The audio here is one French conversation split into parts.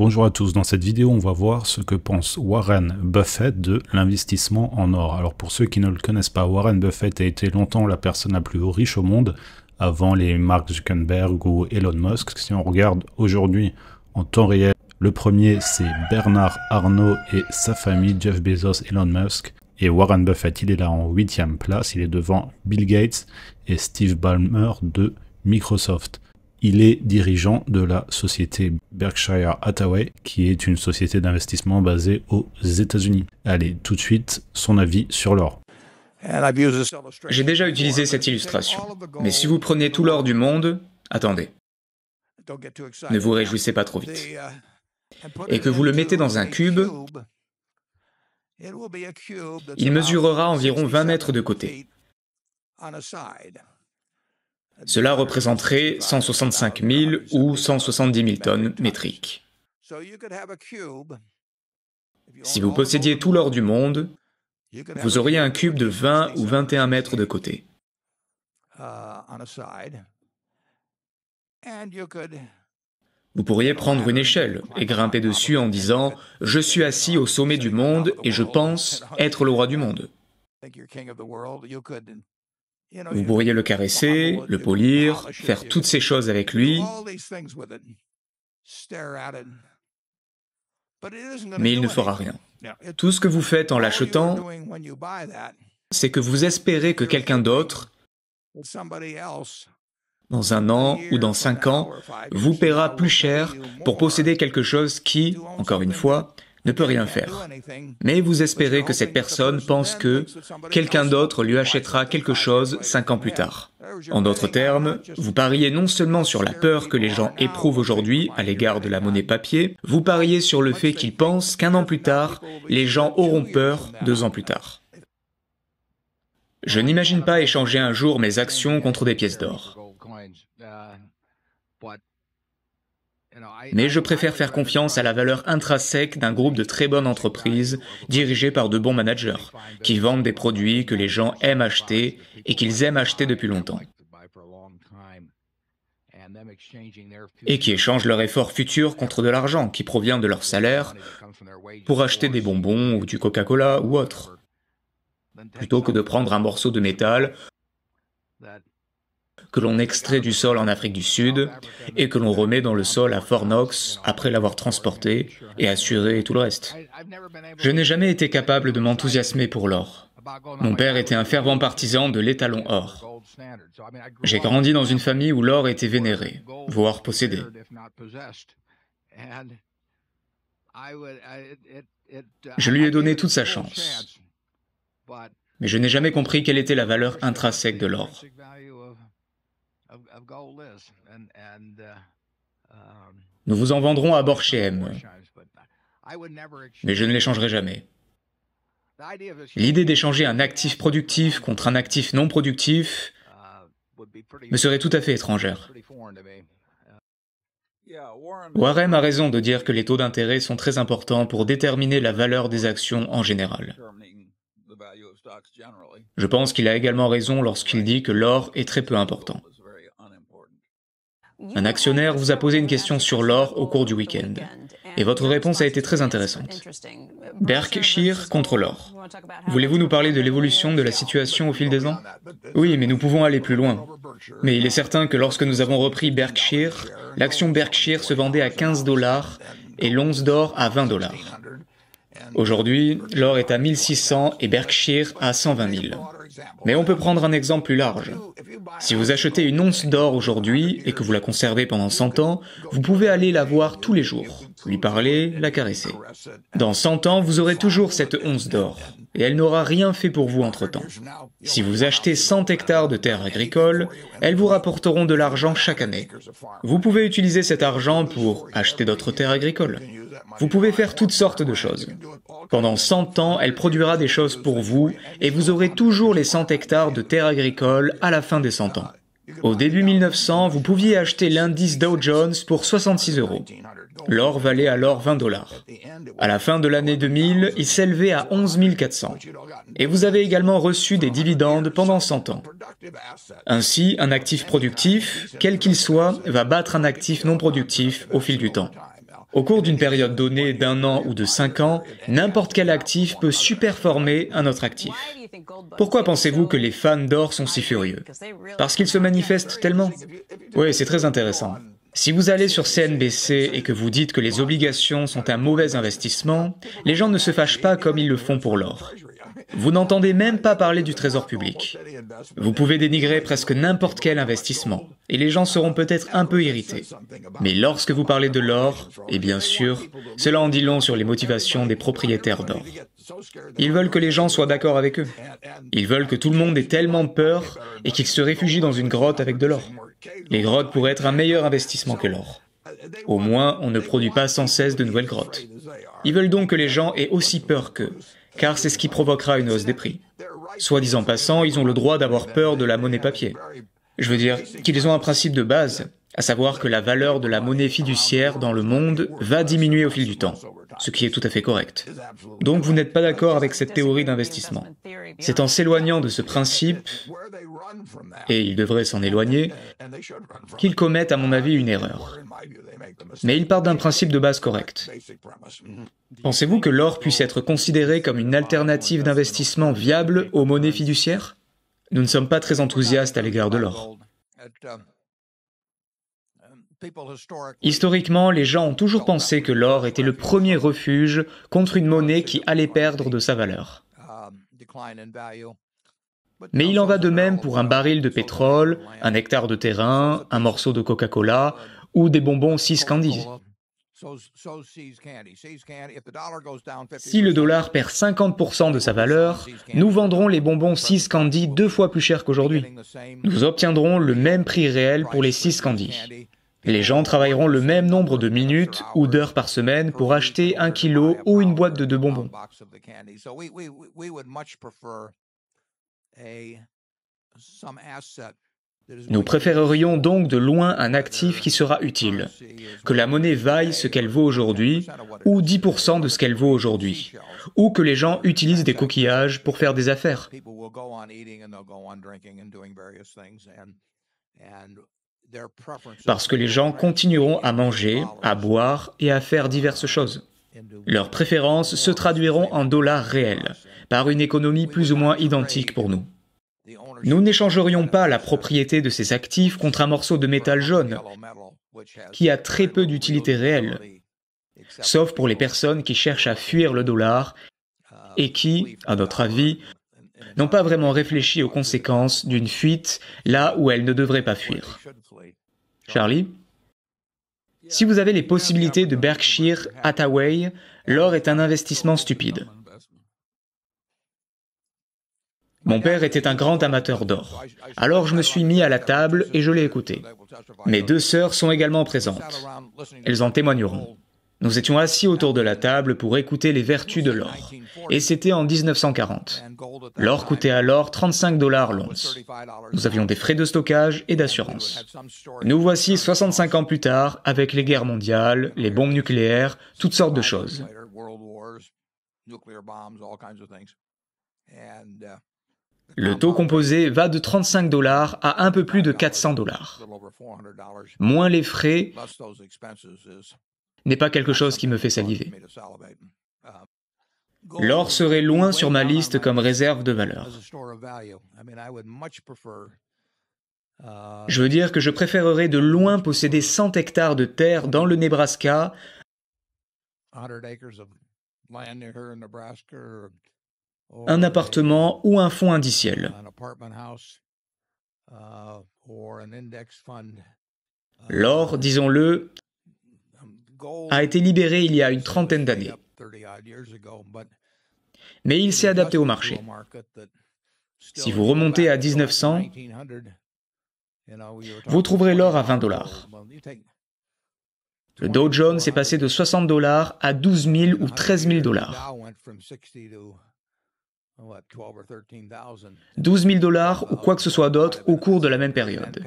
Bonjour à tous, dans cette vidéo on va voir ce que pense Warren Buffett de l'investissement en or. Alors pour ceux qui ne le connaissent pas, Warren Buffett a été longtemps la personne la plus riche au monde, avant les Mark Zuckerberg ou Elon Musk. Si on regarde aujourd'hui en temps réel, le premier c'est Bernard Arnault et sa famille, Jeff Bezos, Elon Musk. Et Warren Buffett, il est là en 8e place, il est devant Bill Gates et Steve Ballmer de Microsoft. Il est dirigeant de la société Berkshire Hathaway, qui est une société d'investissement basée aux États-Unis. Allez, tout de suite, son avis sur l'or. J'ai déjà utilisé cette illustration, mais si vous prenez tout l'or du monde, attendez, ne vous réjouissez pas trop vite, et que vous le mettez dans un cube, il mesurera environ 20 mètres de côté. Cela représenterait 165 000 ou 170 000 tonnes métriques. Si vous possédiez tout l'or du monde, vous auriez un cube de 20 ou 21 mètres de côté. Vous pourriez prendre une échelle et grimper dessus en disant « Je suis assis au sommet du monde et je pense être le roi du monde ». Vous pourriez le caresser, le polir, faire toutes ces choses avec lui, mais il ne fera rien. Tout ce que vous faites en l'achetant, c'est que vous espérez que quelqu'un d'autre, dans 1 an ou dans 5 ans, vous paiera plus cher pour posséder quelque chose qui, encore une fois, ne peut rien faire. Mais vous espérez que cette personne pense que quelqu'un d'autre lui achètera quelque chose 5 ans plus tard. En d'autres termes, vous pariez non seulement sur la peur que les gens éprouvent aujourd'hui à l'égard de la monnaie papier, vous pariez sur le fait qu'ils pensent qu'1 an plus tard, les gens auront peur 2 ans plus tard. Je n'imagine pas échanger un jour mes actions contre des pièces d'or. Mais je préfère faire confiance à la valeur intrinsèque d'un groupe de très bonnes entreprises dirigées par de bons managers, qui vendent des produits que les gens aiment acheter et qu'ils aiment acheter depuis longtemps, et qui échangent leur effort futur contre de l'argent qui provient de leur salaire pour acheter des bonbons ou du Coca-Cola ou autre, plutôt que de prendre un morceau de métal que l'on extrait du sol en Afrique du Sud et que l'on remet dans le sol à Fort Knox après l'avoir transporté et assuré tout le reste. Je n'ai jamais été capable de m'enthousiasmer pour l'or. Mon père était un fervent partisan de l'étalon or. J'ai grandi dans une famille où l'or était vénéré, voire possédé. Je lui ai donné toute sa chance. Mais je n'ai jamais compris quelle était la valeur intrinsèque de l'or. Nous vous en vendrons à bord chez M, mais je ne l'échangerai jamais. L'idée d'échanger un actif productif contre un actif non productif me serait tout à fait étrangère. Warren a raison de dire que les taux d'intérêt sont très importants pour déterminer la valeur des actions en général. Je pense qu'il a également raison lorsqu'il dit que l'or est très peu important. Un actionnaire vous a posé une question sur l'or au cours du week-end, et votre réponse a été très intéressante. Berkshire contre l'or. Voulez-vous nous parler de l'évolution de la situation au fil des ans? Oui, mais nous pouvons aller plus loin. Mais il est certain que lorsque nous avons repris Berkshire, l'action Berkshire se vendait à 15 $ et l'once d'or à 20 $. Aujourd'hui, l'or est à 1600 et Berkshire à 120 000. Mais on peut prendre un exemple plus large. Si vous achetez une once d'or aujourd'hui et que vous la conservez pendant 100 ans, vous pouvez aller la voir tous les jours, lui parler, la caresser. Dans 100 ans, vous aurez toujours cette once d'or, et elle n'aura rien fait pour vous entre-temps. Si vous achetez 100 hectares de terres agricoles, elles vous rapporteront de l'argent chaque année. Vous pouvez utiliser cet argent pour acheter d'autres terres agricoles. Vous pouvez faire toutes sortes de choses. Pendant 100 ans, elle produira des choses pour vous, et vous aurez toujours les 100 hectares de terres agricoles à la fin des 100 ans. Au début 1900, vous pouviez acheter l'indice Dow Jones pour 66 €. L'or valait alors 20 $. À la fin de l'année 2000, il s'élevait à 11 400. Et vous avez également reçu des dividendes pendant 100 ans. Ainsi, un actif productif, quel qu'il soit, va battre un actif non productif au fil du temps. Au cours d'une période donnée d'1 an ou de 5 ans, n'importe quel actif peut superformer un autre actif. Pourquoi pensez-vous que les fans d'or sont si furieux? Parce qu'ils se manifestent tellement. Oui, c'est très intéressant. Si vous allez sur CNBC et que vous dites que les obligations sont un mauvais investissement, les gens ne se fâchent pas comme ils le font pour l'or. Vous n'entendez même pas parler du trésor public. Vous pouvez dénigrer presque n'importe quel investissement, et les gens seront peut-être un peu irrités. Mais lorsque vous parlez de l'or, et bien sûr, cela en dit long sur les motivations des propriétaires d'or. Ils veulent que les gens soient d'accord avec eux. Ils veulent que tout le monde ait tellement peur et qu'ils se réfugient dans une grotte avec de l'or. Les grottes pourraient être un meilleur investissement que l'or. Au moins, on ne produit pas sans cesse de nouvelles grottes. Ils veulent donc que les gens aient aussi peur qu'eux, car c'est ce qui provoquera une hausse des prix. Soit disant passant, ils ont le droit d'avoir peur de la monnaie papier. Je veux dire qu'ils ont un principe de base, à savoir que la valeur de la monnaie fiduciaire dans le monde va diminuer au fil du temps, ce qui est tout à fait correct. Donc vous n'êtes pas d'accord avec cette théorie d'investissement. C'est en s'éloignant de ce principe, et ils devraient s'en éloigner, qu'ils commettent à mon avis une erreur. Mais ils partent d'un principe de base correct. Pensez-vous que l'or puisse être considéré comme une alternative d'investissement viable aux monnaies fiduciaires? Nous ne sommes pas très enthousiastes à l'égard de l'or. Historiquement, les gens ont toujours pensé que l'or était le premier refuge contre une monnaie qui allait perdre de sa valeur. Mais il en va de même pour un baril de pétrole, un hectare de terrain, un morceau de Coca-Cola ou des bonbons See's Candy. Si le dollar perd 50% de sa valeur, nous vendrons les bonbons See's Candy 2 fois plus cher qu'aujourd'hui. Nous obtiendrons le même prix réel pour les See's Candy. Les gens travailleront le même nombre de minutes ou d'heures par semaine pour acheter 1 kilo ou une boîte de 2 bonbons. Nous préférerions donc de loin un actif qui sera utile, que la monnaie vaille ce qu'elle vaut aujourd'hui, ou 10% de ce qu'elle vaut aujourd'hui, ou que les gens utilisent des coquillages pour faire des affaires. Parce que les gens continueront à manger, à boire et à faire diverses choses. Leurs préférences se traduiront en dollars réels, par une économie plus ou moins identique pour nous. Nous n'échangerions pas la propriété de ces actifs contre un morceau de métal jaune, qui a très peu d'utilité réelle, sauf pour les personnes qui cherchent à fuir le dollar et qui, à notre avis, n'ont pas vraiment réfléchi aux conséquences d'une fuite là où elles ne devraient pas fuir. Charlie? Si vous avez les possibilités de Berkshire Hathaway, l'or est un investissement stupide. Mon père était un grand amateur d'or. Alors je me suis mis à la table et je l'ai écouté. Mes 2 sœurs sont également présentes. Elles en témoigneront. Nous étions assis autour de la table pour écouter les vertus de l'or. Et c'était en 1940. L'or coûtait alors 35 $ l'once. Nous avions des frais de stockage et d'assurance. Nous voici 65 ans plus tard, avec les guerres mondiales, les bombes nucléaires, toutes sortes de choses. Le taux composé va de 35 $ à un peu plus de 400 $. Moins les frais n'est pas quelque chose qui me fait saliver. L'or serait loin sur ma liste comme réserve de valeur. Je veux dire que je préférerais de loin posséder 100 hectares de terre dans le Nebraska un appartement ou un fonds indiciel. L'or, disons-le, a été libéré il y a une trentaine d'années. Mais il s'est adapté au marché. Si vous remontez à 1900, vous trouverez l'or à 20 $. Le Dow Jones est passé de 60 $ à 12 000 ou 13 000 $. 12 000 $ ou quoi que ce soit d'autre au cours de la même période.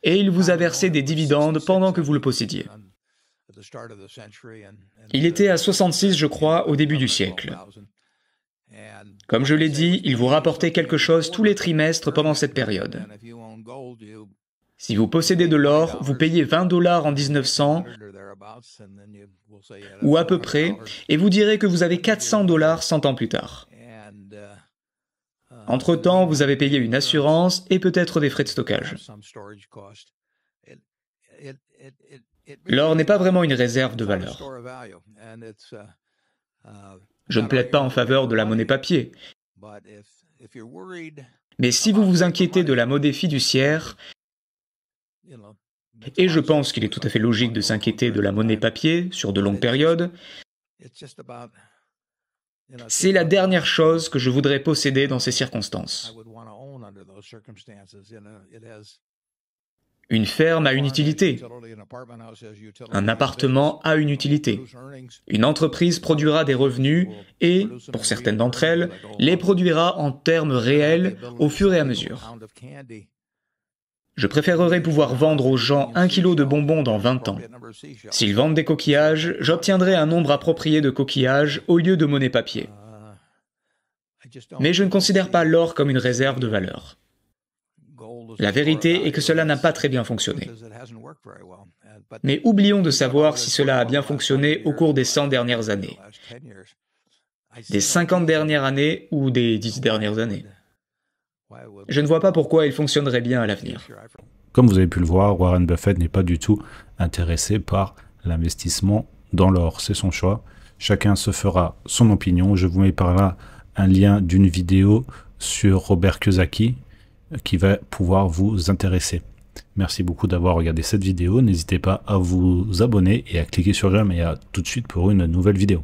Et il vous a versé des dividendes pendant que vous le possédiez. Il était à 66, je crois, au début du siècle. Comme je l'ai dit, il vous rapportait quelque chose tous les trimestres pendant cette période. Si vous possédez de l'or, vous payez 20 $ en 1900, ou à peu près, et vous direz que vous avez 400 $ 100 ans plus tard. Entre-temps, vous avez payé une assurance et peut-être des frais de stockage. L'or n'est pas vraiment une réserve de valeur. Je ne plaide pas en faveur de la monnaie papier. Mais si vous vous inquiétez de la monnaie fiduciaire, et je pense qu'il est tout à fait logique de s'inquiéter de la monnaie papier sur de longues périodes, c'est la dernière chose que je voudrais posséder dans ces circonstances. Une ferme a une utilité. Un appartement a une utilité. Une entreprise produira des revenus et, pour certaines d'entre elles, les produira en termes réels au fur et à mesure. Je préférerais pouvoir vendre aux gens 1 kilo de bonbons dans 20 ans. S'ils vendent des coquillages, j'obtiendrai un nombre approprié de coquillages au lieu de monnaie papier. Mais je ne considère pas l'or comme une réserve de valeur. La vérité est que cela n'a pas très bien fonctionné. Mais oublions de savoir si cela a bien fonctionné au cours des 100 dernières années, des 50 dernières années ou des 10 dernières années. Je ne vois pas pourquoi il fonctionnerait bien à l'avenir. Comme vous avez pu le voir, Warren Buffett n'est pas du tout intéressé par l'investissement dans l'or. C'est son choix. Chacun se fera son opinion. Je vous mets par là un lien d'une vidéo sur Robert Kiyosaki qui va pouvoir vous intéresser. Merci beaucoup d'avoir regardé cette vidéo. N'hésitez pas à vous abonner et à cliquer sur j'aime et à tout de suite pour une nouvelle vidéo.